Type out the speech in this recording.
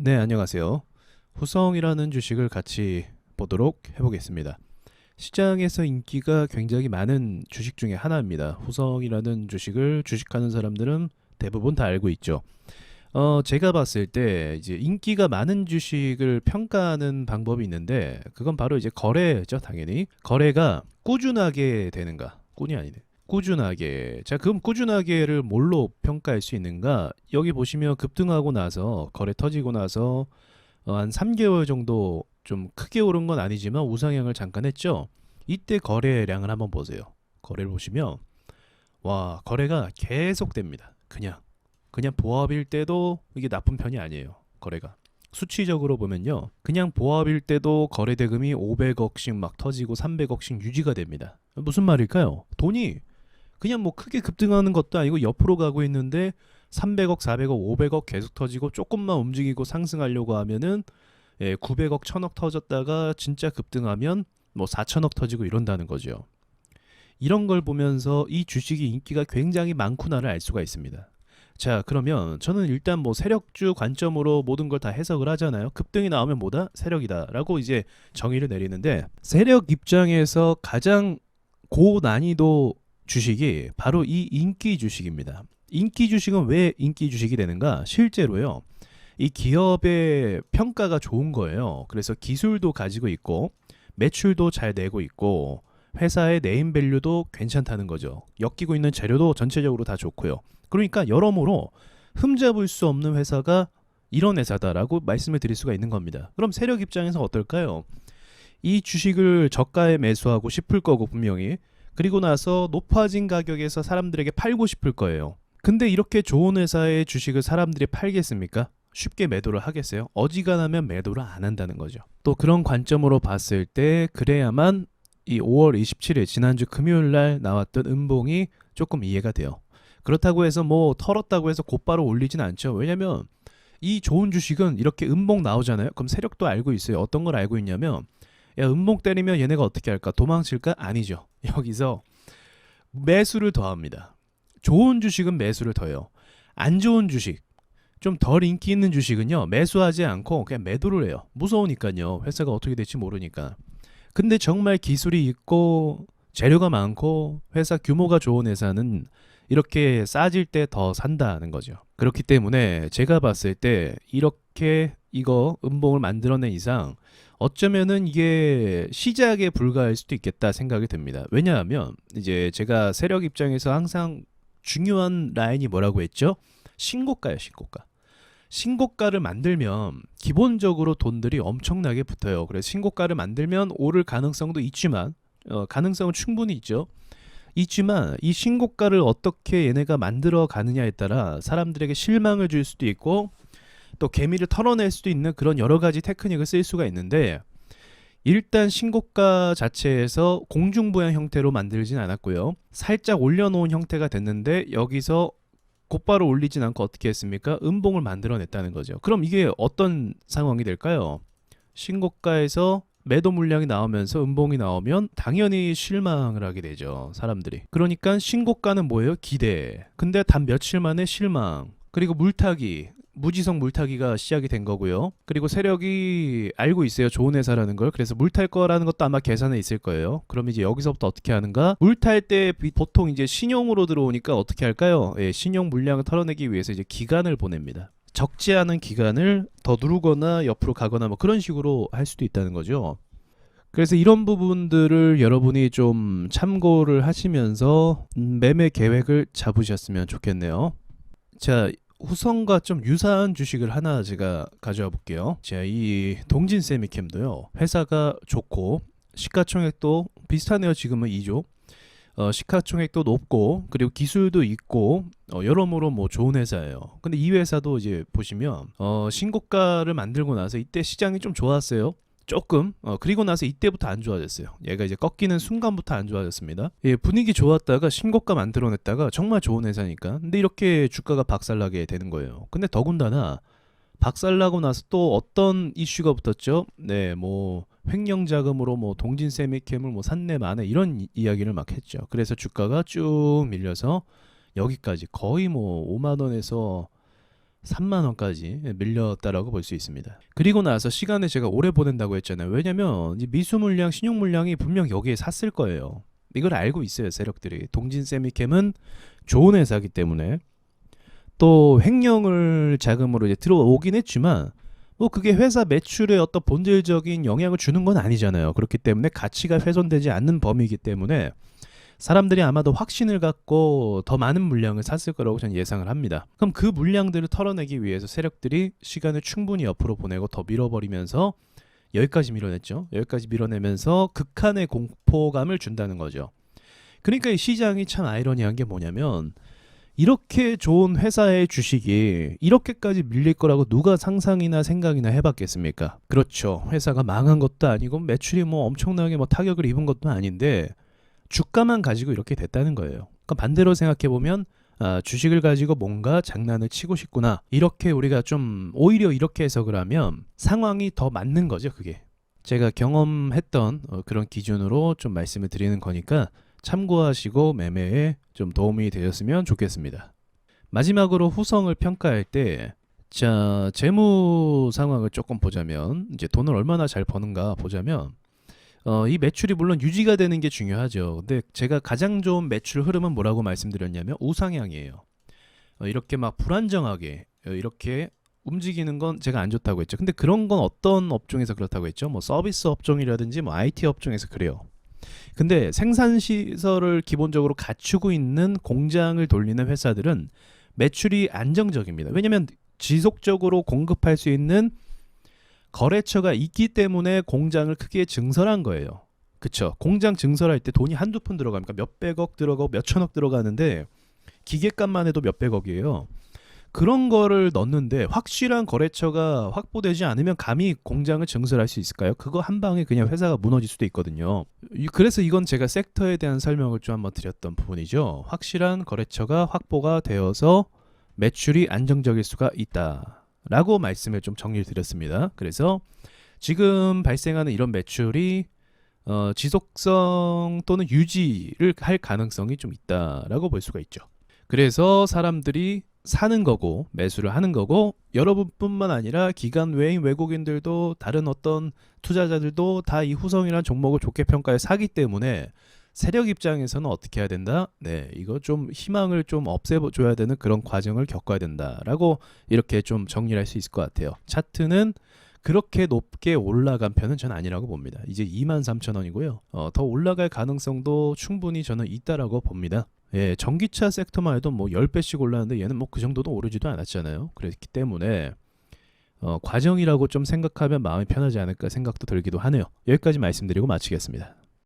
네, 안녕하세요. 후성이라는 주식을 같이 보도록 해보겠습니다. 시장에서 인기가 굉장히 많은 주식 중에 하나입니다. 후성이라는 주식을 주식하는 사람들은 대부분 다 알고 있죠. 제가 봤을 때 이제 인기가 많은 주식을 평가하는 방법이 있는데 그건 바로 이제 거래죠, 당연히. 거래가 꾸준하게 되는가? 꾼이 아니네. 꾸준하게. 자, 그럼 꾸준하게를 뭘로 평가할 수 있는가? 여기 보시면 급등하고 나서 거래 터지고 나서 한 3개월 정도 좀 크게 오른 건 아니지만 우상향을 잠깐 했죠. 이때 거래량을 한번 보세요. 거래를 보시면 와, 거래가 계속 됩니다. 그냥 보합일 때도 이게 나쁜 편이 아니에요. 거래가. 수치적으로 보면요. 그냥 보합일 때도 거래 대금이 500억씩 막 터지고 300억씩 유지가 됩니다. 무슨 말일까요? 돈이 그냥 뭐 크게 급등하는 것도 아니고 옆으로 가고 있는데 300억, 400억, 500억 계속 터지고 조금만 움직이고 상승하려고 하면은 900억, 1000억 터졌다가 진짜 급등하면 뭐 4000억 터지고 이런다는 거죠. 이런 걸 보면서 이 주식이 인기가 굉장히 많구나를 알 수가 있습니다. 자, 그러면 저는 일단 뭐 세력주 관점으로 모든 걸 다 해석을 하잖아요. 급등이 나오면 뭐다? 세력이다라고 이제 정의를 내리는데 세력 입장에서 가장 고난이도 주식이 바로 이 인기 주식입니다. 인기 주식은 왜 인기 주식이 되는가? 실제로요. 이 기업의 평가가 좋은 거예요. 그래서 기술도 가지고 있고 매출도 잘 내고 있고 회사의 네임밸류도 괜찮다는 거죠. 엮이고 있는 재료도 전체적으로 다 좋고요. 그러니까 여러모로 흠잡을 수 없는 회사가 이런 회사다라고 말씀을 드릴 수가 있는 겁니다. 그럼 세력 입장에서 어떨까요? 이 주식을 저가에 매수하고 싶을 거고 분명히 그리고 나서 높아진 가격에서 사람들에게 팔고 싶을 거예요. 근데 이렇게 좋은 회사의 주식을 사람들이 팔겠습니까? 쉽게 매도를 하겠어요? 어지간하면 매도를 안 한다는 거죠. 또 그런 관점으로 봤을 때 그래야만 이 5월 27일 지난주 금요일 날 나왔던 음봉이 조금 이해가 돼요. 그렇다고 해서 뭐 털었다고 해서 곧바로 올리진 않죠. 왜냐면 이 좋은 주식은 이렇게 음봉 나오잖아요. 그럼 세력도 알고 있어요. 어떤 걸 알고 있냐면 야, 음봉 때리면 얘네가 어떻게 할까? 도망칠까? 아니죠. 여기서 매수를 더합니다. 좋은 주식은 매수를 더해요. 안 좋은 주식, 좀 덜 인기 있는 주식은요. 매수하지 않고 그냥 매도를 해요. 무서우니까요. 회사가 어떻게 될지 모르니까. 근데 정말 기술이 있고 재료가 많고 회사 규모가 좋은 회사는 이렇게 싸질 때 더 산다는 거죠. 그렇기 때문에 제가 봤을 때 이렇게 이거 음봉을 만들어낸 이상 어쩌면은 이게 시작에 불과할 수도 있겠다 생각이 듭니다. 왜냐하면 이제 제가 세력 입장에서 항상 중요한 라인이 뭐라고 했죠? 신고가예요, 신고가. 신고가를 만들면 기본적으로 돈들이 엄청나게 붙어요. 그래서 신고가를 만들면 오를 가능성도 있지만 가능성은 충분히 있죠. 있지만 이 신고가를 어떻게 얘네가 만들어 가느냐에 따라 사람들에게 실망을 줄 수도 있고 또 개미를 털어낼 수도 있는 그런 여러 가지 테크닉을 쓸 수가 있는데 일단 신고가 자체에서 공중부양 형태로 만들진 않았고요. 살짝 올려놓은 형태가 됐는데 여기서 곧바로 올리진 않고 어떻게 했습니까? 음봉을 만들어냈다는 거죠. 그럼 이게 어떤 상황이 될까요? 신고가에서 매도 물량이 나오면서 음봉이 나오면 당연히 실망을 하게 되죠. 사람들이. 그러니까 신고가는 뭐예요? 기대. 근데 단 며칠 만에 실망. 그리고 물타기. 무지성 물타기가 시작이 된 거고요. 그리고 세력이 알고 있어요. 좋은 회사라는 걸. 그래서 물탈 거라는 것도 아마 계산에 있을 거예요. 그럼 이제 여기서부터 어떻게 하는가? 물탈 때 보통 이제 신용으로 들어오니까 어떻게 할까요? 예, 신용 물량을 털어내기 위해서 이제 기간을 보냅니다. 적지 않은 기간을 더 누르거나 옆으로 가거나 뭐 그런 식으로 할 수도 있다는 거죠. 그래서 이런 부분들을 여러분이 좀 참고를 하시면서 매매 계획을 잡으셨으면 좋겠네요. 자, 후성과 좀 유사한 주식을 하나 제가 가져와 볼게요. 자, 이 동진 세미캠도요. 회사가 좋고 시가총액도 비슷하네요. 지금은 2조. 시가총액도 높고 그리고 기술도 있고 여러모로 뭐 좋은 회사예요. 근데 이 회사도 이제 보시면 신고가를 만들고 나서 이때 시장이 좀 좋았어요. 조금 그리고 나서 이때부터 안 좋아졌어요. 얘가 이제 꺾이는 순간부터 안 좋아졌습니다. 예, 분위기 좋았다가 신고가 만들어냈다가 정말 좋은 회사니까 근데 이렇게 주가가 박살나게 되는 거예요. 근데 더군다나 박살나고 나서 또 어떤 이슈가 붙었죠? 네, 뭐 횡령 자금으로 뭐 동진 세미캠을 뭐 샀네 마네 이런 이야기를 막 했죠. 그래서 주가가 쭉 밀려서 여기까지 거의 뭐 5만 원에서 3만 원까지 밀렸다라고 볼 수 있습니다. 그리고 나서 시간을 제가 오래 보낸다고 했잖아요. 왜냐면 이 미수 물량, 신용 물량이 분명 여기에 샀을 거예요. 이걸 알고 있어요, 세력들이. 동진 세미캠은 좋은 회사이기 때문에. 또 횡령을 자금으로 이제 들어오긴 했지만 뭐 그게 회사 매출에 어떤 본질적인 영향을 주는 건 아니잖아요. 그렇기 때문에 가치가 훼손되지 않는 범위이기 때문에 사람들이 아마도 확신을 갖고 더 많은 물량을 샀을 거라고 저는 예상을 합니다. 그럼 그 물량들을 털어내기 위해서 세력들이 시간을 충분히 옆으로 보내고 더 밀어버리면서 여기까지 밀어냈죠. 여기까지 밀어내면서 극한의 공포감을 준다는 거죠. 그러니까 이 시장이 참 아이러니한 게 뭐냐면 이렇게 좋은 회사의 주식이 이렇게까지 밀릴 거라고 누가 상상이나 생각이나 해봤겠습니까? 그렇죠. 회사가 망한 것도 아니고 매출이 뭐 엄청나게 뭐 타격을 입은 것도 아닌데 주가만 가지고 이렇게 됐다는 거예요. 그러니까 반대로 생각해보면 주식을 가지고 뭔가 장난을 치고 싶구나. 이렇게 우리가 좀 오히려 이렇게 해석을 하면 상황이 더 맞는 거죠. 그게. 제가 경험했던 그런 기준으로 좀 말씀을 드리는 거니까 참고하시고 매매에 좀 도움이 되셨으면 좋겠습니다. 마지막으로 후성을 평가할 때 재무 상황을 조금 보자면 이제 돈을 얼마나 잘 버는가 보자면 이 매출이 물론 유지가 되는 게 중요하죠. 근데 제가 가장 좋은 매출 흐름은 뭐라고 말씀드렸냐면 우상향이에요. 이렇게 막 불안정하게 이렇게 움직이는 건 제가 안 좋다고 했죠. 근데 그런 건 어떤 업종에서 그렇다고 했죠? 뭐 서비스 업종이라든지 뭐 IT 업종에서 그래요. 근데 생산 시설을 기본적으로 갖추고 있는 공장을 돌리는 회사들은 매출이 안정적입니다. 왜냐하면 지속적으로 공급할 수 있는 거래처가 있기 때문에 공장을 크게 증설한 거예요. 그쵸? 공장 증설할 때 돈이 한두 푼 들어갑니까? 몇백억 들어가고 몇천억 들어가는데 기계값만 해도 몇백억이에요. 그런 거를 넣는데 확실한 거래처가 확보되지 않으면 감히 공장을 증설할 수 있을까요? 그거 한 방에 그냥 회사가 무너질 수도 있거든요. 그래서 이건 제가 섹터에 대한 설명을 좀 한번 드렸던 부분이죠. 확실한 거래처가 확보가 되어서 매출이 안정적일 수가 있다 라고 말씀을 좀 정리를 드렸습니다. 그래서 지금 발생하는 이런 매출이 지속성 또는 유지를 할 가능성이 좀 있다라고 볼 수가 있죠. 그래서 사람들이 사는 거고 매수를 하는 거고 여러분뿐만 아니라 기관 외인 외국인들도 다른 어떤 투자자들도 다 이 후성이라는 종목을 좋게 평가해 사기 때문에 세력 입장에서는 어떻게 해야 된다? 네, 이거 좀 희망을 좀 없애줘야 되는 그런 과정을 겪어야 된다라고 이렇게 좀 정리를 할 수 있을 것 같아요. 차트는 그렇게 높게 올라간 편은 전 아니라고 봅니다. 이제 23,000원이고요. 더 올라갈 가능성도 충분히 저는 있다라고 봅니다. 예, 전기차 섹터만 해도 뭐 10배씩 올랐는데 얘는 뭐 그 정도도 오르지도 않았잖아요. 그렇기 때문에 과정이라고 좀 생각하면 마음이 편하지 않을까 생각도 들기도 하네요. 여기까지 말씀드리고 마치겠습니다.